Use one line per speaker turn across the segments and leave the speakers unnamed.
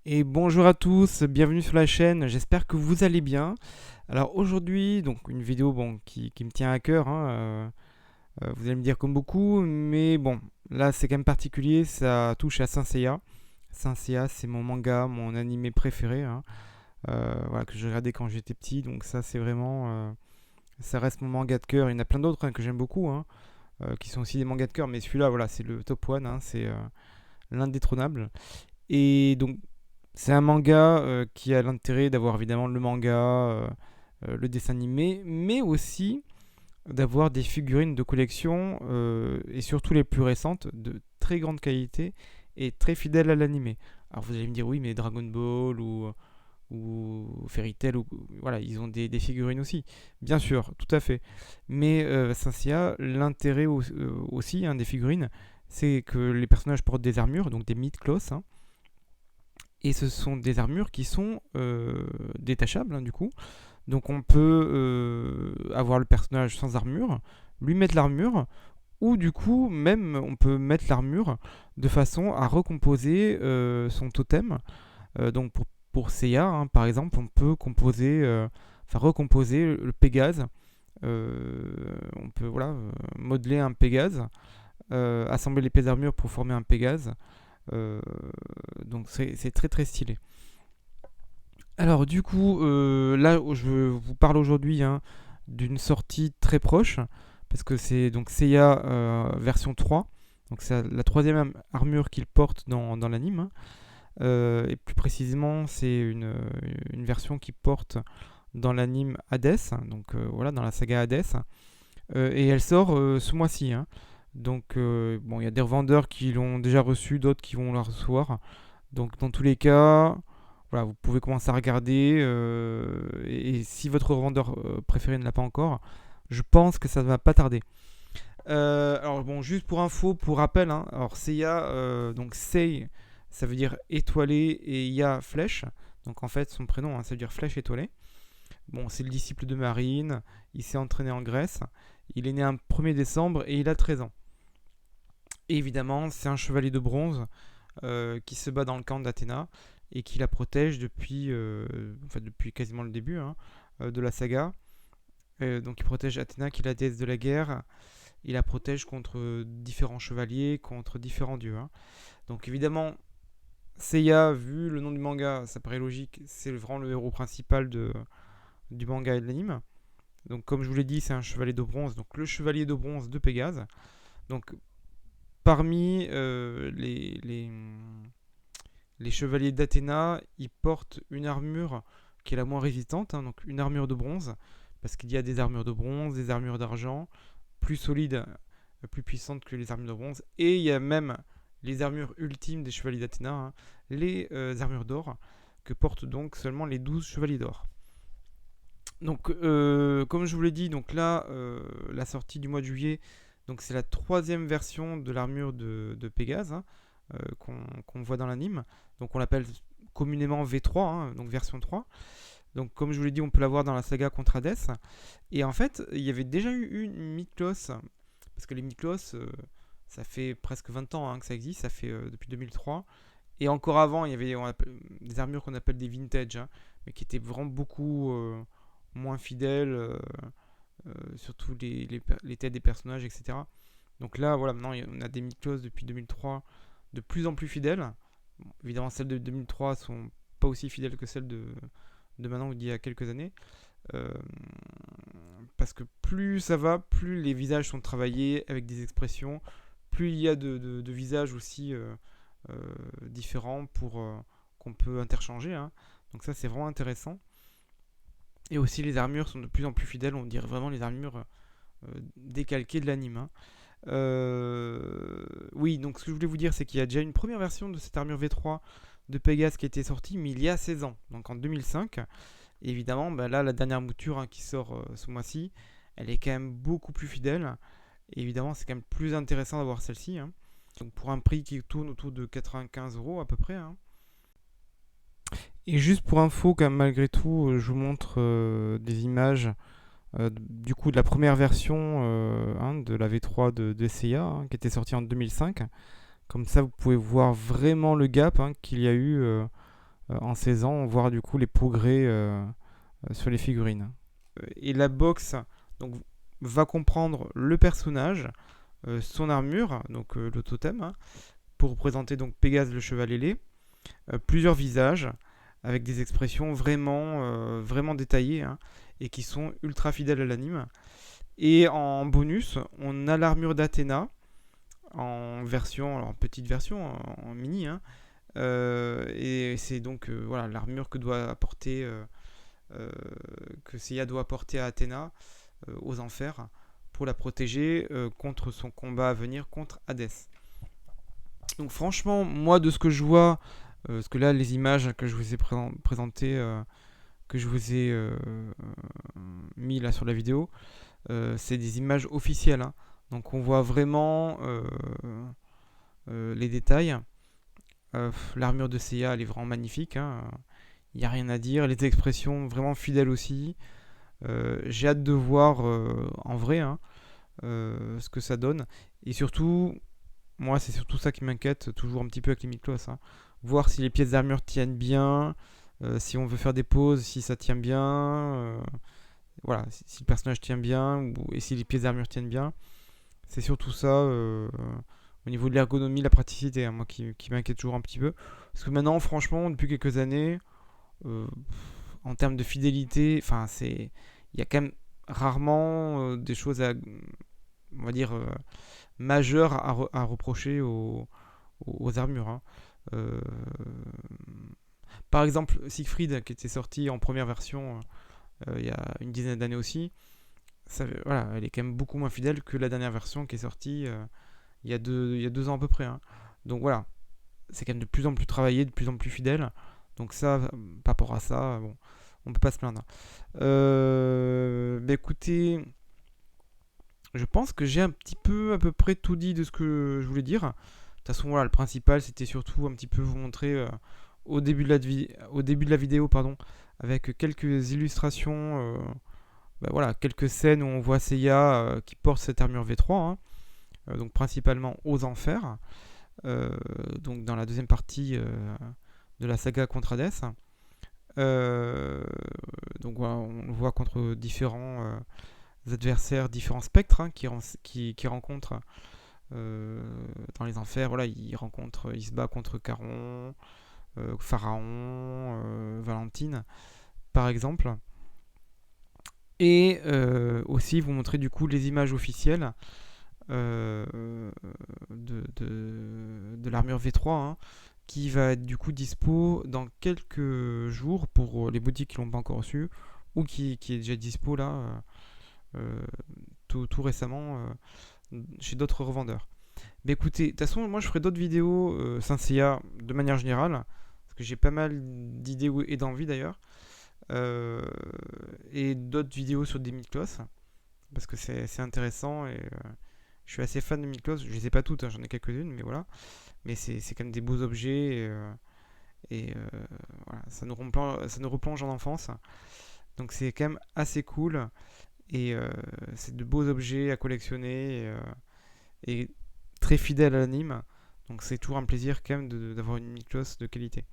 Et bonjour à tous, bienvenue sur la chaîne, j'espère que vous allez bien. Alors aujourd'hui, donc une vidéo qui me tient à cœur, vous allez me dire comme beaucoup, mais bon, là c'est quand même particulier, ça touche à Saint Seiya. Saint Seiya, c'est mon manga, mon animé préféré, voilà, que j'ai regardé quand j'étais petit, donc ça c'est vraiment, ça reste mon manga de cœur. Il y en a plein d'autres que j'aime beaucoup, qui sont aussi des mangas de cœur, mais celui-là, voilà, c'est le top one, c'est l'indétrônable. Et donc c'est un manga qui a l'intérêt d'avoir évidemment le manga, le dessin animé, mais aussi d'avoir des figurines de collection et surtout les plus récentes de très grande qualité et très fidèles à l'animé. Alors vous allez me dire oui, mais Dragon Ball ou Fairy Tail, voilà, ils ont des figurines aussi. Bien sûr, tout à fait. Mais Saint Seiya, l'intérêt aussi des figurines, c'est que les personnages portent des armures, donc des mid-cloths, et ce sont des armures qui sont détachables, du coup. Donc on peut avoir le personnage sans armure, lui mettre l'armure, ou du coup même on peut mettre l'armure de façon à recomposer son totem. Donc pour Seiya, par exemple, on peut recomposer le Pégase. On peut modeler un Pégase, assembler les pièces d'armure pour former un Pégase. Euh, donc c'est très très stylé. Alors du coup, là je vous parle aujourd'hui d'une sortie très proche, parce que c'est donc Seiya version 3, donc c'est la troisième armure qu'il porte dans l'anime, et plus précisément c'est une version qu'il porte dans l'anime Hades, donc voilà, dans la saga Hades, et elle sort ce mois-ci. Donc bon, il y a des revendeurs qui l'ont déjà reçu, d'autres qui vont la recevoir. Donc dans tous les cas, voilà, vous pouvez commencer à regarder. Et si votre revendeur préféré ne l'a pas encore, je pense que ça ne va pas tarder. Alors bon, juste pour info, pour rappel, alors Seiya, donc Sei, ça veut dire étoilé, et Ya flèche. Donc en fait, son prénom, ça veut dire flèche étoilée. Bon, c'est le disciple de Marine, il s'est entraîné en Grèce, il est né un 1er décembre et il a 13 ans. Et évidemment, c'est un chevalier de bronze qui se bat dans le camp d'Athéna et qui la protège depuis quasiment le début de la saga. Donc il protège Athéna, qui est la déesse de la guerre. Il la protège contre différents chevaliers, contre différents dieux. Donc évidemment, Seiya, vu le nom du manga, ça paraît logique, c'est vraiment le héros principal du manga et de l'anime. Donc comme je vous l'ai dit, c'est un chevalier de bronze, donc le chevalier de bronze de Pégase. Donc parmi les chevaliers d'Athéna, ils portent une armure qui est la moins résistante, donc une armure de bronze, parce qu'il y a des armures de bronze, des armures d'argent, plus solides, plus puissantes que les armures de bronze, et il y a même les armures ultimes des chevaliers d'Athéna, les armures d'or, que portent donc seulement les 12 chevaliers d'or. Donc, comme je vous l'ai dit, donc là, la sortie du mois de juillet, donc c'est la troisième version de l'armure de Pégase, qu'on voit dans l'anime. Donc on l'appelle communément V3, donc version 3. Donc comme je vous l'ai dit, on peut la voir dans la saga contre Hades. Et en fait, il y avait déjà eu une Miklos, parce que les Miklos, ça fait presque 20 ans que ça existe, ça fait depuis 2003. Et encore avant, il y avait des armures qu'on appelle des vintage, mais qui étaient vraiment beaucoup moins fidèles, surtout les têtes des personnages, etc. Donc là, voilà, maintenant on a des Miklos depuis 2003 de plus en plus fidèles. Bon, évidemment, celles de 2003 sont pas aussi fidèles que celles de maintenant ou d'il y a quelques années. Euh, Parce que plus ça va, plus les visages sont travaillés avec des expressions, plus il y a de visages aussi différents qu'on peut interchanger. Donc ça, c'est vraiment intéressant. Et aussi, les armures sont de plus en plus fidèles. On dirait vraiment les armures décalquées de l'anime. Oui, donc ce que je voulais vous dire, c'est qu'il y a déjà une première version de cette armure V3 de Pégase qui a été sortie, mais il y a 16 ans, donc en 2005. Et évidemment, là, la dernière mouture qui sort ce mois-ci, elle est quand même beaucoup plus fidèle. Et évidemment, c'est quand même plus intéressant d'avoir celle-ci. Donc pour un prix qui tourne autour de 95 € à peu près. Et juste pour info, quand même, malgré tout, je vous montre des images du coup de la première version de la V3 de Seiya, qui était sortie en 2005. Comme ça, vous pouvez voir vraiment le gap qu'il y a eu en 16 ans, on voit du coup les progrès sur les figurines. Et la box donc, va comprendre le personnage, son armure, donc le totem, hein, pour représenter donc Pégase le cheval ailé, plusieurs visages avec des expressions vraiment détaillées, hein, et qui sont ultra fidèles à l'anime. Et en bonus, on a l'armure d'Athéna en version, alors en petite version, en mini, hein, et c'est donc voilà l'armure que Seiya doit apporter à Athéna aux enfers pour la protéger contre son combat à venir contre Hadès. Donc franchement, moi de ce que je vois, parce que là les images que je vous ai présentées, que je vous ai mis là sur la vidéo, c'est des images officielles, hein. Donc on voit vraiment les détails. L'armure de Seiya, elle est vraiment magnifique, hein. Il n'y a rien à dire. Les expressions vraiment fidèles aussi. J'ai hâte de voir en vrai, hein, ce que ça donne. Et surtout, moi, c'est surtout ça qui m'inquiète toujours un petit peu avec les Miklos, hein. Voir si les pièces d'armure tiennent bien, si on veut faire des pauses, si ça tient bien. Voilà, si le personnage tient bien et si les pièces d'armure tiennent bien. C'est surtout ça au niveau de l'ergonomie, la praticité, hein, moi qui m'inquiète toujours un petit peu. Parce que maintenant, franchement, depuis quelques années, euh, en termes de fidélité, enfin, il y a quand même rarement des choses on va dire, majeures à reprocher aux armures, hein. Euh, Par exemple, Siegfried, qui était sorti en première version il y a une dizaine d'années aussi, voilà, elle est quand même beaucoup moins fidèle que la dernière version qui est sortie il y a 2 ans à peu près, hein. Donc voilà, c'est quand même de plus en plus travaillé, de plus en plus fidèle. Donc ça, par rapport à ça, bon, on peut pas se plaindre. Bah écoutez, je pense que j'ai un petit peu à peu près tout dit de ce que je voulais dire. De toute façon, voilà, le principal, c'était surtout un petit peu vous montrer au début de la vidéo, pardon, avec quelques illustrations, bah voilà, quelques scènes où on voit Seiya qui porte cette armure V3, hein, donc principalement aux enfers, donc dans la deuxième partie de la saga contre Hades. Euh, donc voilà, on le voit contre différents adversaires, différents spectres, hein, qui rencontrent dans les enfers. Voilà, il se bat contre Charon, Pharaon, Valentine, par exemple. Et aussi vous montrer du coup les images officielles de l'armure V3, hein, qui va être du coup dispo dans quelques jours pour les boutiques qui l'ont pas encore reçu ou qui est déjà dispo là tout récemment chez d'autres revendeurs. Mais écoutez, de toute façon, moi je ferai d'autres vidéos Saint Seiya de manière générale, parce que j'ai pas mal d'idées et d'envie d'ailleurs, et d'autres vidéos sur des Miklos, parce que c'est intéressant et je suis assez fan de Miklos. Je les ai pas toutes, hein, j'en ai quelques-unes, mais voilà. Mais c'est quand même des beaux objets et voilà, ça nous replonge en enfance. Donc c'est quand même assez cool et c'est de beaux objets à collectionner et très fidèles à l'anime. Donc c'est toujours un plaisir quand même d'avoir une Miklos de qualité.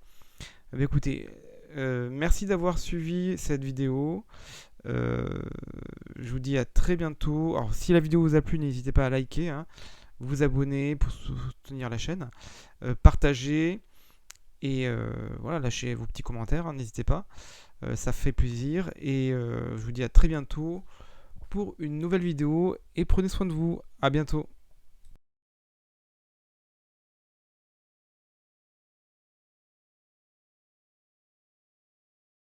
Bah, écoutez, merci d'avoir suivi cette vidéo. Je vous dis à très bientôt. Alors si la vidéo vous a plu, n'hésitez pas à liker, hein, vous abonner pour soutenir la chaîne, partager et voilà, lâchez vos petits commentaires, hein, n'hésitez pas, ça fait plaisir et je vous dis à très bientôt pour une nouvelle vidéo et prenez soin de vous, à bientôt.